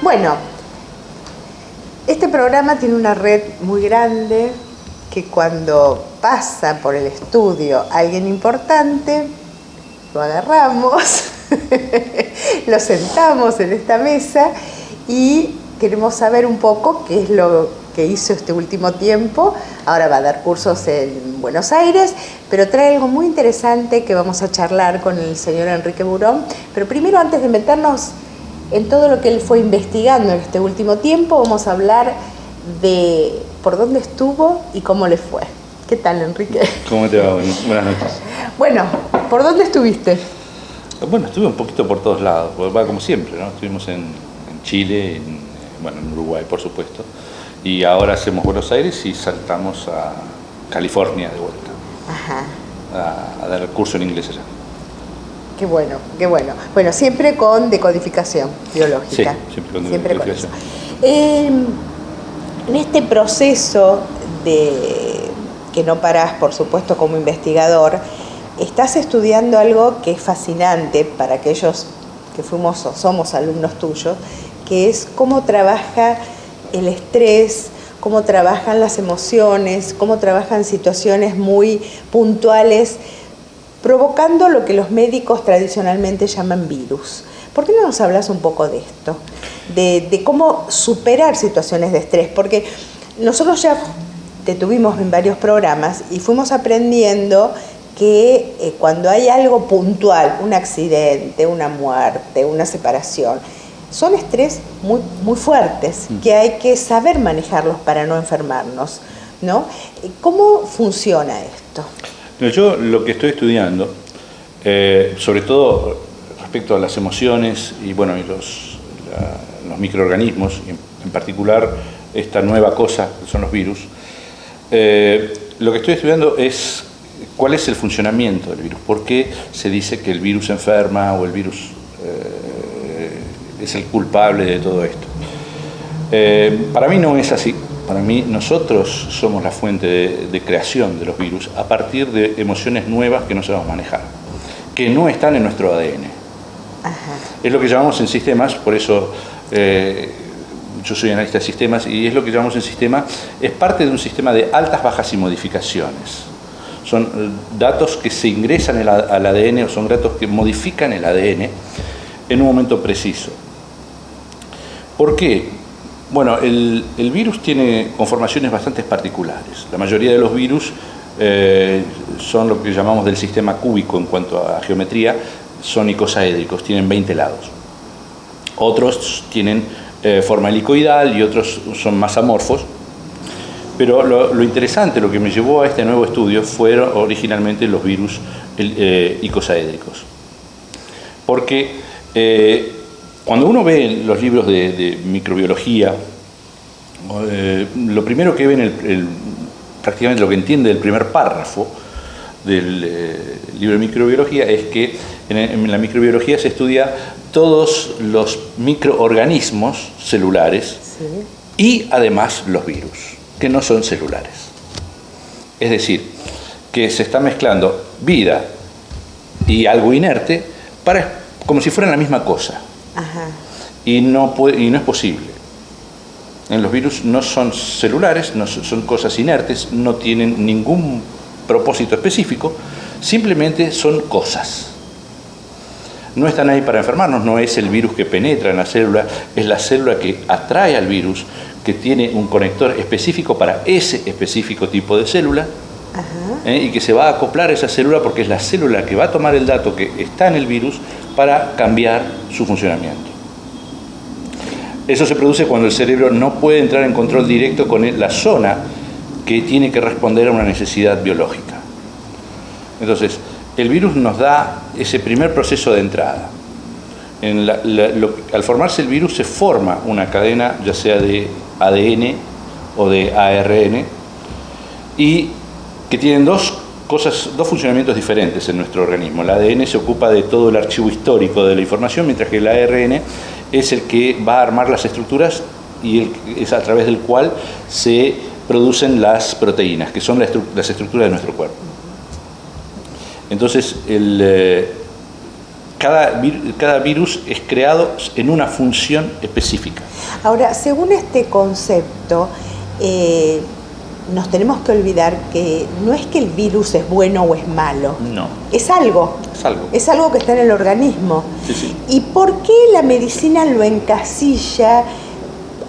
Bueno, este programa tiene una red muy grande que cuando pasa por el estudio alguien importante, lo agarramos, lo sentamos en esta mesa y queremos saber un poco qué es lo que hizo este último tiempo. Ahora va a dar cursos en Buenos Aires, pero trae algo muy interesante que vamos a charlar con el señor Enrique Burón. Pero primero, antes de meternos en todo lo que él fue investigando en este último tiempo, vamos a hablar de por dónde estuvo y cómo le fue. ¿Qué tal, Enrique? ¿Cómo te va? Buenas noches. Bueno, ¿por dónde estuviste? Bueno, estuve un poquito por todos lados, va como siempre, ¿no? Estuvimos en Chile, en Uruguay, por supuesto, y ahora hacemos Buenos Aires y saltamos a California de vuelta. Ajá. A dar el curso en inglés allá. Qué bueno, qué bueno. Bueno, siempre con decodificación biológica. Sí, siempre con decodificación. En este proceso de que no parás, por supuesto, como investigador, estás estudiando algo que es fascinante para aquellos que fuimos o somos alumnos tuyos, que es cómo trabaja el estrés, cómo trabajan las emociones, cómo trabajan situaciones muy puntuales, provocando lo que los médicos tradicionalmente llaman virus. ¿Por qué no nos hablas un poco de esto? De cómo superar situaciones de estrés, porque nosotros ya te tuvimos en varios programas y fuimos aprendiendo que cuando hay algo puntual, un accidente, una muerte, una separación, son estrés muy, muy fuertes, que hay que saber manejarlos para no enfermarnos, ¿no? ¿Cómo funciona esto? Yo lo que estoy estudiando, sobre todo respecto a las emociones y los microorganismos, en particular esta nueva cosa que son los virus, lo que estoy estudiando es cuál es el funcionamiento del virus, por qué se dice que el virus enferma o el virus es el culpable de todo esto. Para mí no es así. Para mí nosotros somos la fuente de creación de los virus a partir de emociones nuevas que no sabemos manejar, que no están en nuestro ADN. Ajá. Es lo que llamamos en sistemas, por eso yo soy analista de sistemas, y es lo que llamamos en sistema, es parte de un sistema de altas, bajas y modificaciones. Son datos que se ingresan al ADN o son datos que modifican el ADN en un momento preciso. ¿Por qué? Bueno, el virus tiene conformaciones bastante particulares. La mayoría de los virus son lo que llamamos del sistema cúbico en cuanto a geometría, son icosaédricos, tienen 20 lados. Otros tienen forma helicoidal y otros son más amorfos. Pero lo interesante, lo que me llevó a este nuevo estudio, fueron originalmente los virus icosaédricos. Porque cuando uno ve los libros de microbiología, lo primero que ven, prácticamente lo que entiende el primer párrafo del libro de microbiología es que en la microbiología se estudia todos los microorganismos celulares, sí, y además los virus, que no son celulares. Es decir, que se está mezclando vida y algo inerte como si fueran la misma cosa. Ajá. Y no es posible. En los virus no son celulares, son cosas inertes, no tienen ningún propósito específico, simplemente son cosas. No están ahí para enfermarnos, no es el virus que penetra en la célula, es la célula que atrae al virus, que tiene un conector específico para ese específico tipo de célula. Ajá. Y que se va a acoplar a esa célula porque es la célula que va a tomar el dato que está en el virus para cambiar su funcionamiento. Eso se produce cuando el cerebro no puede entrar en control directo con la zona que tiene que responder a una necesidad biológica. Entonces, el virus nos da ese primer proceso de entrada. Al formarse el virus se forma una cadena, ya sea de ADN o de ARN, y que tienen dos funcionamientos diferentes en nuestro organismo. El ADN se ocupa de todo el archivo histórico de la información, mientras que el ARN es el que va a armar las estructuras y es a través del cual se producen las proteínas, que son las estructuras de nuestro cuerpo. Entonces, cada virus es creado en una función específica. Ahora, según este concepto, nos tenemos que olvidar que no es que el virus es bueno o es malo. No. Es algo. Es algo. Es algo que está en el organismo. Sí, sí. ¿Y por qué la medicina lo encasilla?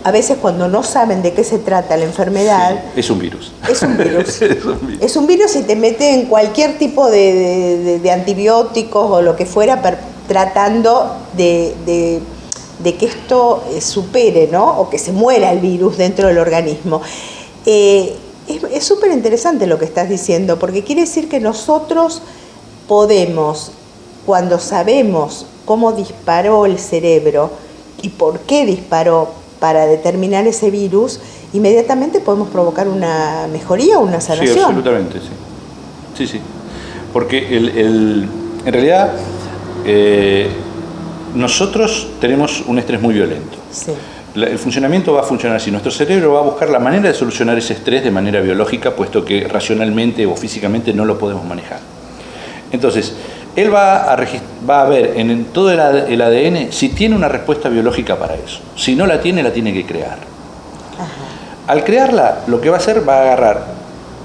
A veces cuando no saben de qué se trata la enfermedad... Sí, es un virus. Es un virus. Es un virus. Es un virus y te mete en cualquier tipo de antibióticos o lo que fuera tratando de que esto supere, ¿no? O que se muera el virus dentro del organismo. Es súper interesante lo que estás diciendo, porque quiere decir que nosotros podemos, cuando sabemos cómo disparó el cerebro y por qué disparó para determinar ese virus, inmediatamente podemos provocar una mejoría o una sanación. Sí, absolutamente, sí. Sí, sí. Porque en realidad nosotros tenemos un estrés muy violento. Sí. El funcionamiento va a funcionar así. Nuestro cerebro va a buscar la manera de solucionar ese estrés de manera biológica, puesto que racionalmente o físicamente no lo podemos manejar. Entonces, él va a ver en todo el ADN si tiene una respuesta biológica para eso. Si no la tiene que crear. Ajá. Al crearla, lo que va a hacer va a agarrar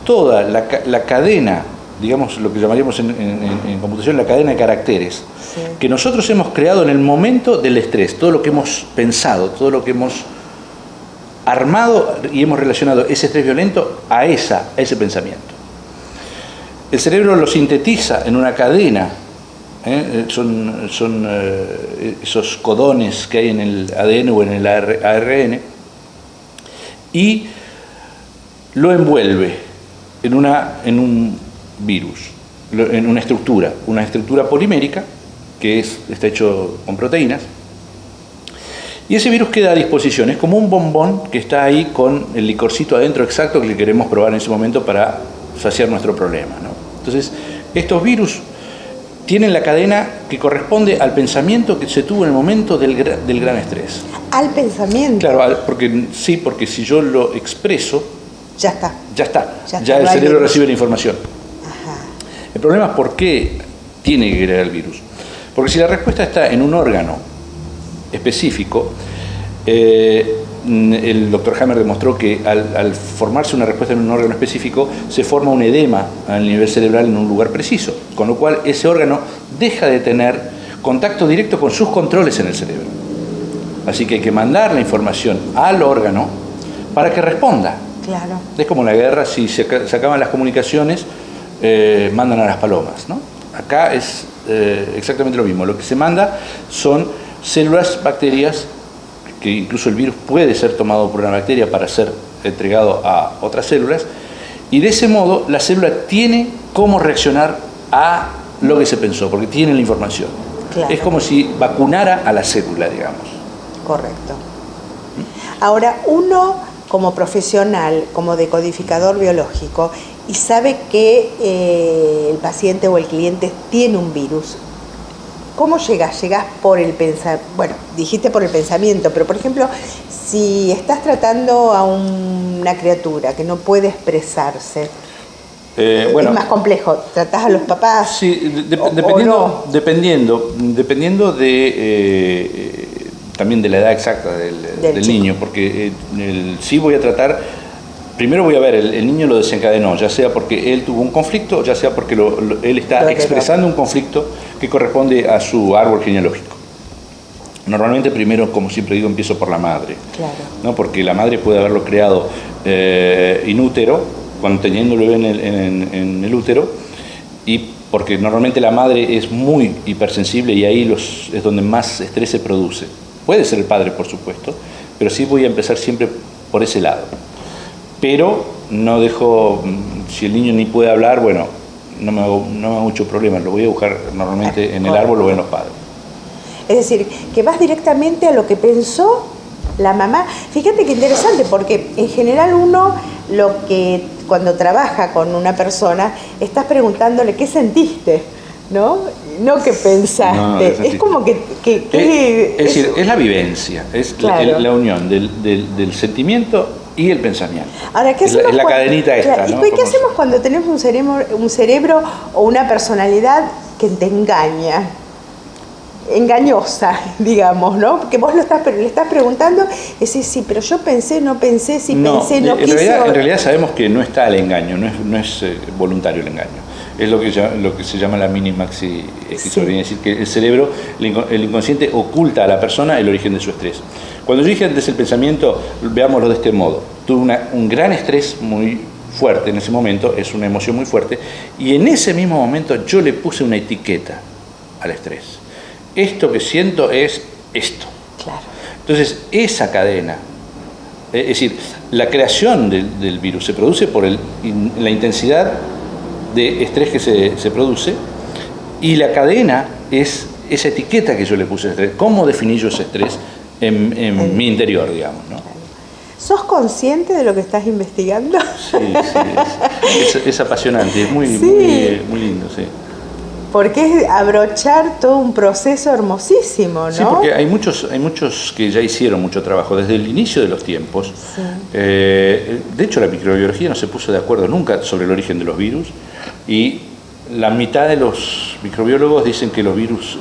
toda la cadena, digamos lo que llamaríamos en computación la cadena de caracteres, sí, que nosotros hemos creado en el momento del estrés, todo lo que hemos pensado, todo lo que hemos armado y hemos relacionado ese estrés violento a ese pensamiento. El cerebro lo sintetiza en una cadena, son esos codones que hay en el ADN o en el ARN, y lo envuelve en un virus, en una estructura polimérica que está hecho con proteínas, y ese virus queda a disposición. Es como un bombón que está ahí con el licorcito adentro exacto que le queremos probar en ese momento para saciar nuestro problema, ¿no? Entonces, estos virus tienen la cadena que corresponde al pensamiento que se tuvo en el momento del gran estrés. ¿Al pensamiento? Claro, porque si yo lo expreso, ya está. Ya el cerebro recibe la información. Ajá. El problema es por qué tiene que crear el virus. Porque si la respuesta está en un órgano específico, el doctor Hammer demostró que al formarse una respuesta en un órgano específico, se forma un edema a nivel cerebral en un lugar preciso, con lo cual ese órgano deja de tener contacto directo con sus controles en el cerebro. Así que hay que mandar la información al órgano para que responda. Claro. Es como la guerra, si se acaban las comunicaciones, mandan a las palomas, ¿no? Acá es exactamente lo mismo. Lo que se manda son células, bacterias, que incluso el virus puede ser tomado por una bacteria para ser entregado a otras células, y de ese modo la célula tiene cómo reaccionar a lo que se pensó, porque tiene la información. Claro. Es como si vacunara a la célula, digamos. Correcto. Ahora, uno como profesional, como decodificador biológico, y sabe que el paciente o el cliente tiene un virus, ¿cómo llegas? Llegas por el pensamiento. Bueno, dijiste por el pensamiento, pero por ejemplo, si estás tratando a una criatura que no puede expresarse, bueno, es más complejo. ¿Tratás a los papás? Sí, no? dependiendo de también de la edad exacta del niño, porque sí voy a tratar. Primero voy a ver, el niño lo desencadenó, ya sea porque él tuvo un conflicto, ya sea porque él está expresando un conflicto que corresponde a su árbol genealógico. Normalmente primero, como siempre digo, empiezo por la madre, claro, ¿no? Porque la madre puede haberlo creado in utero, cuando teniéndolo en el útero, y porque normalmente la madre es muy hipersensible y ahí es donde más estrés se produce. Puede ser el padre, por supuesto, pero sí voy a empezar siempre por ese lado. Pero no dejo, si el niño ni puede hablar, bueno, no me hago mucho problema, lo voy a buscar normalmente en el árbol o en los padres. Es decir, que vas directamente a lo que pensó la mamá. Fíjate qué interesante, porque en general uno, cuando trabaja con una persona, estás preguntándole qué sentiste, ¿no? No qué pensaste. No, es como que es decir, es la vivencia, es claro, la unión del sentimiento y el pensamiento. Ahora, ¿qué hacemos? Es la cadenita esta, ¿no? ¿Y qué hacemos cuando tenemos un cerebro o una personalidad que te engaña? engañosa, digamos, ¿no? Porque vos le estás preguntando, y decís, sí, pero yo pensé, no pensé, sí pensé, no quise. En realidad sabemos que no está el engaño, no es voluntario el engaño. Es lo que se llama la mini-maxi esquizofrenia, es decir, que el cerebro, el inconsciente oculta a la persona el origen de su estrés. Cuando yo dije antes el pensamiento, veámoslo de este modo. Tuve un gran estrés muy fuerte en ese momento, es una emoción muy fuerte, y en ese mismo momento yo le puse una etiqueta al estrés. Esto que siento es esto. Claro. Entonces, esa cadena, es decir, la creación del virus se produce por la intensidad de estrés que se produce, y la cadena es esa etiqueta que yo le puse al estrés. ¿Cómo definí yo ese estrés en mi interior, digamos, ¿no? ¿Sos consciente de lo que estás investigando? Sí, es apasionante, es muy lindo, sí. Porque es abrochar todo un proceso hermosísimo, ¿no? Sí, porque hay muchos que ya hicieron mucho trabajo desde el inicio de los tiempos. Sí. De hecho, la microbiología no se puso de acuerdo nunca sobre el origen de los virus, y la mitad de los microbiólogos dicen que los virus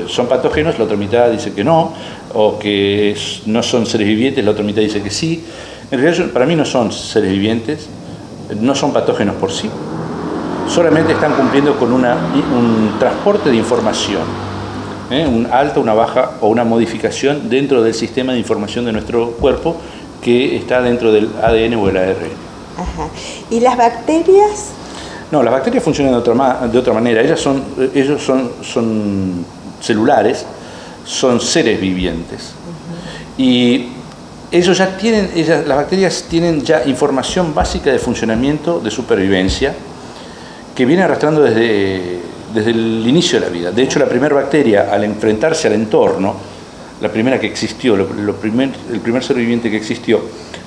son patógenos, la otra mitad dice que no, o que no son seres vivientes, la otra mitad dice que sí. En realidad, para mí no son seres vivientes, no son patógenos por sí. Solamente están cumpliendo con un transporte de información, un alta, una baja o una modificación dentro del sistema de información de nuestro cuerpo que está dentro del ADN o el ARN. Ajá. ¿Y las bacterias? No, las bacterias funcionan de otra manera. Ellos son celulares, son seres vivientes. Y las bacterias tienen ya información básica de funcionamiento, de supervivencia, que viene arrastrando desde el inicio de la vida. De hecho, la primera bacteria, al enfrentarse al entorno, la primera que existió, el primer ser viviente que existió,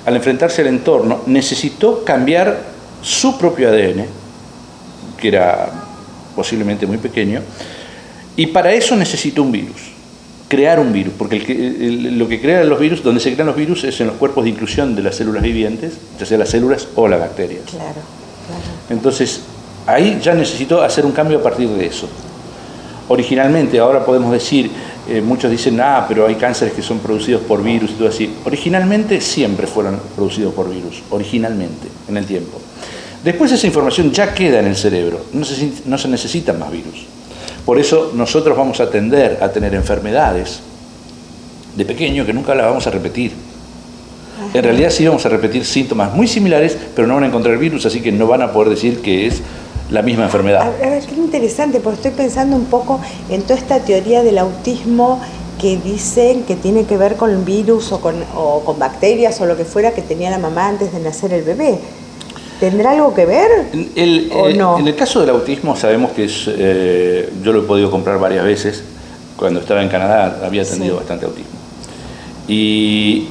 al enfrentarse al entorno, necesitó cambiar su propio ADN, que era posiblemente muy pequeño, y para eso necesitó un virus, crear un virus, porque lo que crea los virus, donde se crean los virus es en los cuerpos de inclusión de las células vivientes, ya sea las células o las bacterias. Claro. Entonces, ahí ya necesitó hacer un cambio a partir de eso. Originalmente, ahora podemos decir, muchos dicen, pero hay cánceres que son producidos por virus y todo así. Originalmente siempre fueron producidos por virus, originalmente, en el tiempo. Después esa información ya queda en el cerebro, no se necesitan más virus. Por eso nosotros vamos a tender a tener enfermedades de pequeño que nunca las vamos a repetir. En realidad sí vamos a repetir síntomas muy similares, pero no van a encontrar virus, así que no van a poder decir que es la misma enfermedad. A ver, qué interesante, porque estoy pensando un poco en toda esta teoría del autismo que dicen que tiene que ver con virus o con bacterias o lo que fuera que tenía la mamá antes de nacer el bebé. ¿Tendrá algo que ver o no? En el caso del autismo sabemos que yo lo he podido comprar varias veces. Cuando estaba en Canadá había atendido bastante autismo. Y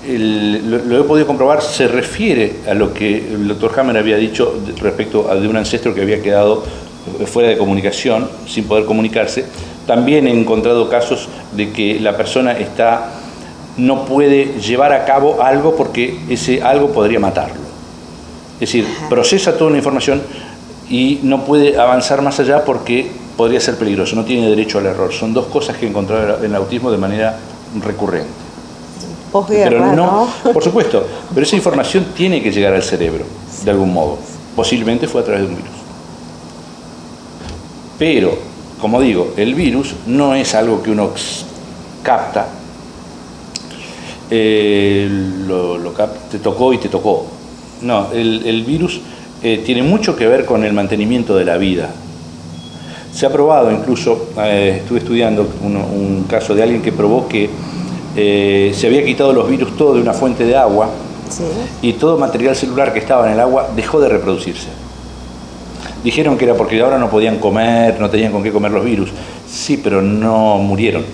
lo he podido comprobar, se refiere a lo que el doctor Hammer había dicho respecto de un ancestro que había quedado fuera de comunicación, sin poder comunicarse. También he encontrado casos de que la persona no puede llevar a cabo algo porque ese algo podría matarlo. Es decir, procesa toda una información y no puede avanzar más allá porque podría ser peligroso, no tiene derecho al error. Son dos cosas que he encontrado en el autismo de manera recurrente. Posguerra, pero no, por supuesto, pero esa información tiene que llegar al cerebro, de algún modo. Posiblemente fue a través de un virus. Pero, como digo, el virus no es algo que uno capta, te tocó y te tocó. No, el virus tiene mucho que ver con el mantenimiento de la vida. Se ha probado, incluso, estuve estudiando un caso de alguien que probó que se había quitado los virus todo de una fuente de agua, sí, y todo material celular que estaba en el agua dejó de reproducirse. Dijeron que era porque ahora no podían comer, no tenían con qué comer los virus. Sí, pero no murieron.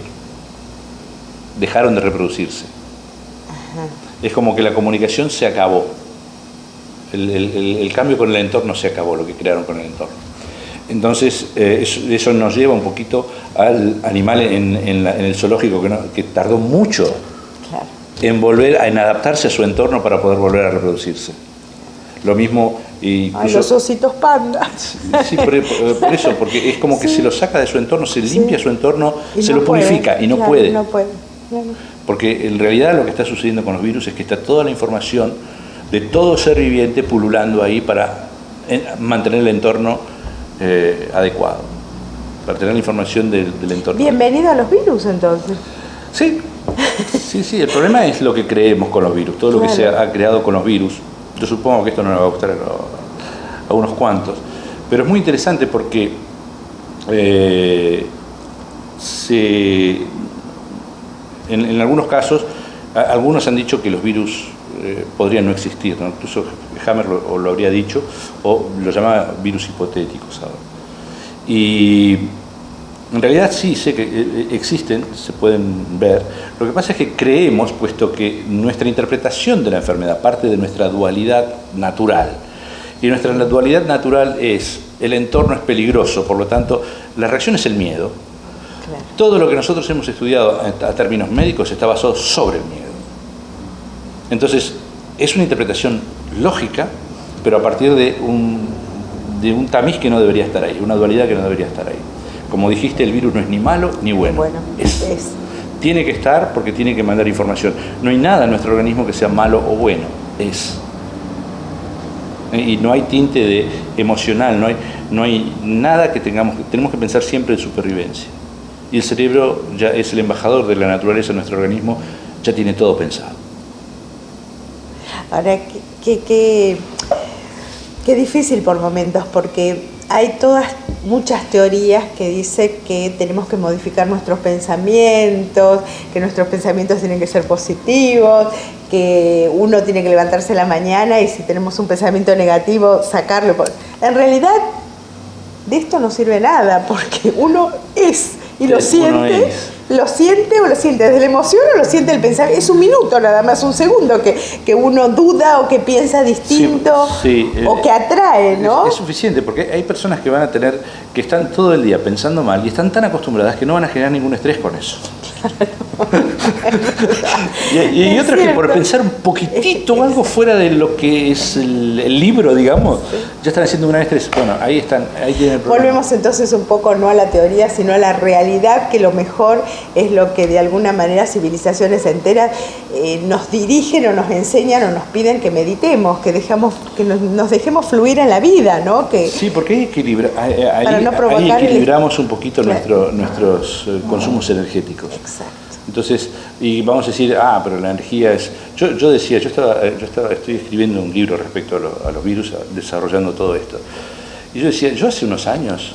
Dejaron de reproducirse. Ajá. Es como que la comunicación se acabó. El cambio con el entorno se acabó, lo que crearon con el entorno. Entonces, eso nos lleva un poquito al animal en el zoológico que tardó mucho, claro, en adaptarse a su entorno para poder volver a reproducirse. Lo mismo Ay, los ositos panda. Sí, por eso, porque es como que se lo saca de su entorno, se limpia su entorno, se lo purifica y no puede. No puede. Claro. Porque en realidad lo que está sucediendo con los virus es que está toda la información de todo ser viviente pululando ahí para mantener el entorno adecuado, para tener la información del entorno. Bienvenido a los virus, entonces. Sí, sí, el problema es lo que creemos con los virus, todo lo que se ha creado con los virus. Yo supongo que esto no le va a gustar a unos cuantos, pero es muy interesante porque en algunos casos, algunos han dicho que los virus podrían no existir, ¿no? Incluso Hammer lo habría dicho, o lo llamaba virus hipotéticos ahora. Y en realidad sí, sé que existen, se pueden ver. Lo que pasa es que creemos, puesto que nuestra interpretación de la enfermedad parte de nuestra dualidad natural, y nuestra dualidad natural es, el entorno es peligroso, por lo tanto, la reacción es el miedo. Claro. Todo lo que nosotros hemos estudiado a términos médicos está basado sobre el miedo. Entonces, es una interpretación lógica, pero a partir de un tamiz que no debería estar ahí, una dualidad que no debería estar ahí. Como dijiste, el virus no es ni malo ni bueno. Tiene que estar porque tiene que mandar información. No hay nada en nuestro organismo que sea malo o bueno, es. Y no hay tinte de emocional, no hay nada que tenemos que pensar siempre en supervivencia. Y el cerebro ya es el embajador de la naturaleza de nuestro organismo, ya tiene todo pensado. Ahora, qué difícil por momentos, porque hay muchas teorías que dicen que tenemos que modificar nuestros pensamientos, que nuestros pensamientos tienen que ser positivos, que uno tiene que levantarse en la mañana y si tenemos un pensamiento negativo, sacarlo. En realidad, de esto no sirve nada, porque uno es y lo siente. Lo siente desde la emoción o lo siente el pensamiento. Es un minuto nada más, un segundo que uno duda o que piensa distinto o que atrae, ¿no? Es suficiente porque hay personas que están todo el día pensando mal y están tan acostumbradas que no van a generar ningún estrés con eso. y otras que por pensar un poquitito algo fuera de lo que es el libro, digamos, ya están haciendo un gran estrés. Bueno, ahí tienen el problema. Volvemos entonces un poco no a la teoría, sino a la realidad, que lo mejor es lo que de alguna manera civilizaciones enteras nos dirigen o nos enseñan o nos piden que meditemos, que nos dejemos fluir en la vida, ¿no? Sí, porque ahí equilibramos un poquito nuestros consumos energéticos. Exacto. Entonces, y vamos a decir, pero la energía es... Yo decía, estoy escribiendo un libro respecto a los virus, desarrollando todo esto. Y yo decía, yo hace unos años,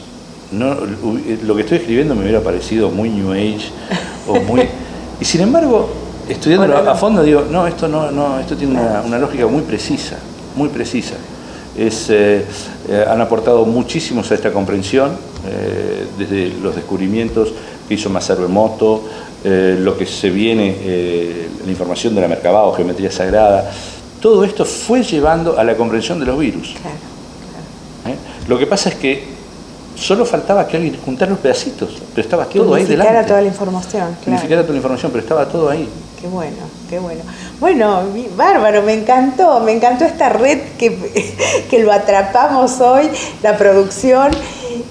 lo que estoy escribiendo me hubiera parecido muy New Age, y sin embargo, estudiándolo a fondo, digo, esto tiene una lógica muy precisa, muy precisa. Han aportado muchísimos a esta comprensión, desde los descubrimientos que hizo Masaru Emoto, lo que se viene, la información de la Merkabah o geometría sagrada, todo esto fue llevando a la comprensión de los virus. Claro. Lo que pasa es que solo faltaba que alguien juntara los pedacitos, pero estaba todo ahí delante. Unificara toda la información. Unificara toda la información, pero estaba todo ahí. Qué bueno, qué bueno. Bueno, bárbaro, me encantó esta red que lo atrapamos hoy, la producción,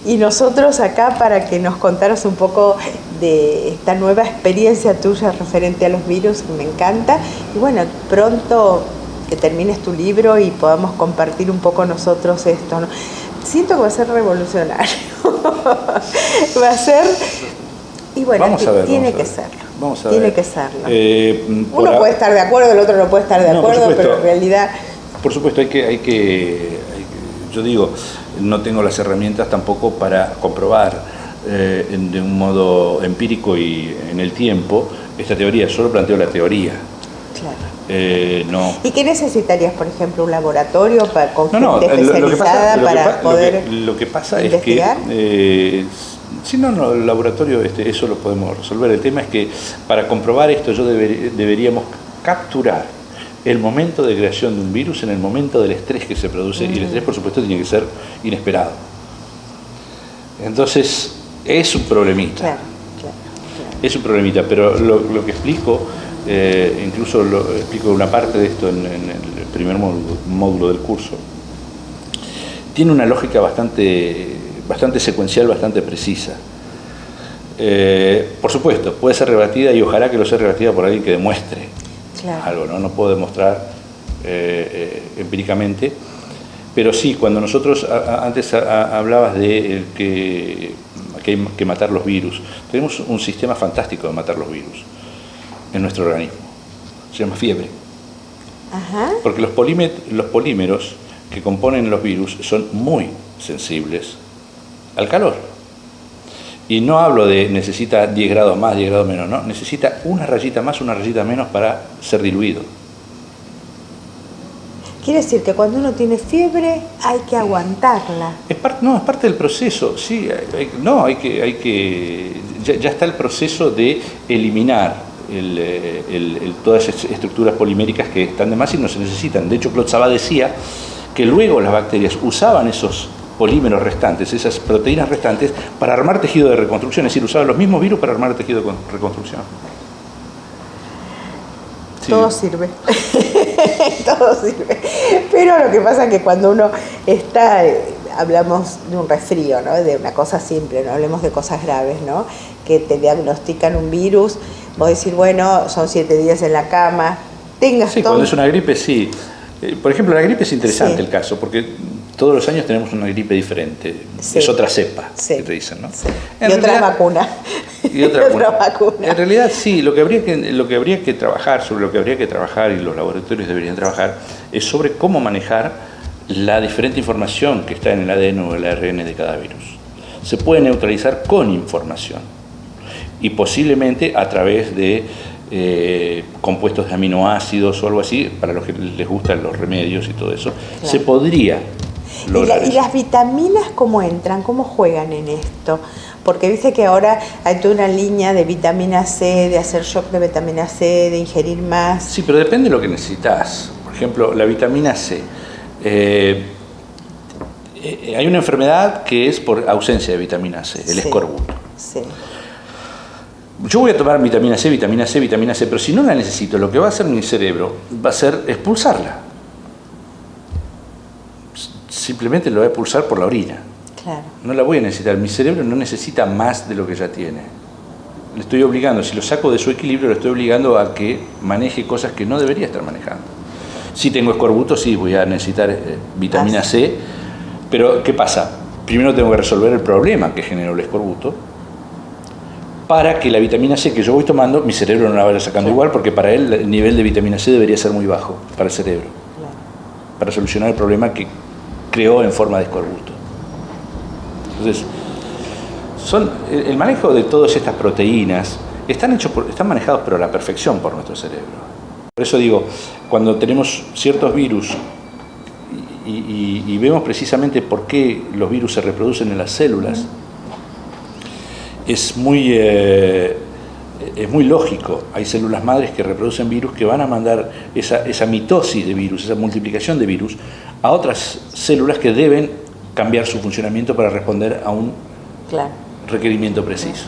y nosotros acá para que nos contaras un poco de esta nueva experiencia tuya referente a los virus, me encanta. Y bueno, pronto que termines tu libro y podamos compartir un poco nosotros esto, ¿no? Siento que va a ser revolucionario. Va a ser... Y bueno, tiene que serlo. Tiene que serlo. Uno puede estar de acuerdo, el otro no puede estar de acuerdo, pero en realidad... Por supuesto, yo digo, no tengo las herramientas tampoco para comprobar de un modo empírico y en el tiempo esta teoría, solo planteo la teoría. Claro. No. ¿Y qué necesitarías, por ejemplo, un laboratorio con gente especializada para poder lo que pasa investigar? Es que el laboratorio, eso lo podemos resolver. El tema es que para comprobar esto deberíamos capturar el momento de creación de un virus en el momento del estrés que se produce, y el estrés, por supuesto, tiene que ser inesperado. Entonces, es un problemita. Claro. Es un problemita, pero lo que explico, incluso lo explico una parte de esto en el primer módulo del curso, tiene una lógica bastante secuencial, bastante precisa. Por supuesto, puede ser rebatida y ojalá que lo sea rebatida por alguien que demuestre algo, ¿no? No puedo demostrar empíricamente, pero sí, cuando nosotros, antes hablabas de que hay que matar los virus, tenemos un sistema fantástico de matar los virus en nuestro organismo, se llama fiebre. Ajá. Porque los polímeros que componen los virus son muy sensibles al calor. Y no hablo de necesita 10 grados más, 10 grados menos, no, necesita una rayita más, una rayita menos para ser diluido. Quiere decir que cuando uno tiene fiebre hay que aguantarla. Es parte del proceso, sí, ya está el proceso de eliminar todas esas estructuras poliméricas que están de más y no se necesitan. De hecho, Claude Sabat decía que luego las bacterias usaban esos polímeros restantes, esas proteínas restantes, para armar tejido de reconstrucción, es decir, usaban los mismos virus para armar tejido de reconstrucción. Sí. Todo sirve, todo sirve. Pero lo que pasa es que cuando uno está, hablamos de un resfrío, ¿no? De una cosa simple, no hablemos de cosas graves, ¿no? Que te diagnostican un virus, vos decís, bueno, son 7 días en la cama, tengas sí, todo. Cuando es una gripe, sí. Por ejemplo, la gripe es interesante sí. el caso, porque todos los años tenemos una gripe diferente. Sí. Es otra cepa, sí. Que te dicen, ¿no? Sí. Y otra vacuna. Y otra vacuna. En realidad, sí, lo que habría que trabajar, sobre lo que habría que trabajar y los laboratorios deberían trabajar, es sobre cómo manejar la diferente información que está en el ADN o el ARN de cada virus. Se puede neutralizar con información y posiblemente a través de compuestos de aminoácidos o algo así, para los que les gustan los remedios y todo eso, claro. Se podría lograr ¿Y las vitaminas cómo entran? ¿Cómo juegan en esto? Porque viste que ahora hay toda una línea de vitamina C, de hacer shock de vitamina C, de ingerir más. Sí, pero depende de lo que necesitas. Por ejemplo, la vitamina C. Hay una enfermedad que es por ausencia de vitamina C, el escorbuto. Sí. Yo voy a tomar vitamina C, pero si no la necesito, lo que va a hacer mi cerebro va a ser expulsarla. Simplemente lo voy a expulsar por la orina. Claro. No la voy a necesitar. Mi cerebro no necesita más de lo que ya tiene. Le estoy obligando, si lo saco de su equilibrio, lo estoy obligando a que maneje cosas que no debería estar manejando. Si tengo escorbuto, sí, voy a necesitar vitamina C, pero ¿qué pasa? Primero tengo que resolver el problema que generó el escorbuto, para que la vitamina C que yo voy tomando, mi cerebro no la vaya sacando igual, porque para él el nivel de vitamina C debería ser muy bajo, para el cerebro, para solucionar el problema que creó en forma de escorbuto. Entonces, el manejo de todas estas proteínas están manejados pero a la perfección por nuestro cerebro. Por eso digo, cuando tenemos ciertos virus y vemos precisamente por qué los virus se reproducen en las células, es muy lógico. Hay células madres que reproducen virus que van a mandar esa mitosis de virus, esa multiplicación de virus, a otras células que deben cambiar su funcionamiento para responder a un requerimiento preciso.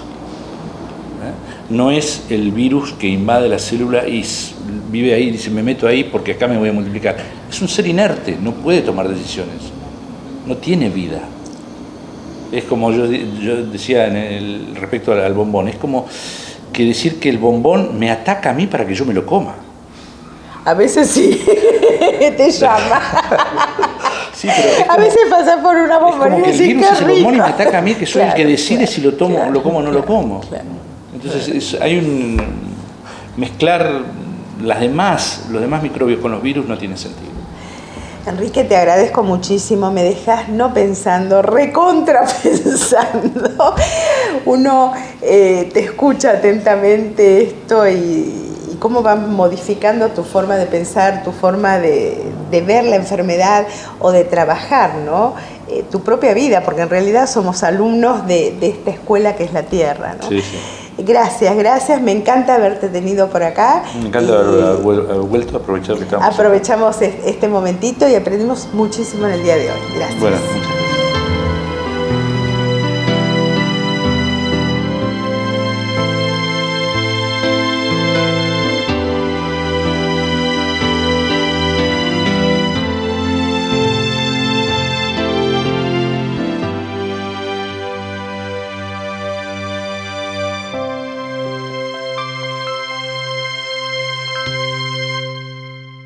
No es el virus que invade la célula y vive ahí y dice, me meto ahí porque acá me voy a multiplicar. Es un ser inerte, no puede tomar decisiones, no tiene vida. Es como yo decía respecto al bombón, es como que decir que el bombón me ataca a mí para que yo me lo coma. A veces sí, te llama. Sí, pero a veces pasa por una bombonera y decís, el virus es el bombón y me ataca a mí, que soy el que decide si lo tomo, lo como o no lo como. Entonces hay mezclar los demás microbios con los virus no tiene sentido. Enrique, te agradezco muchísimo, me dejas no pensando, recontra pensando. Uno te escucha atentamente esto y cómo va modificando tu forma de pensar, tu forma de ver la enfermedad o de trabajar, ¿no? Tu propia vida, porque en realidad somos alumnos de esta escuela que es la Tierra, ¿no? Sí, sí. Gracias, me encanta haberte tenido por acá. Me encanta haber vuelto a aprovechar que estamos. Aprovechamos este momentito y aprendimos muchísimo en el día de hoy. Gracias. Bueno, muchas gracias.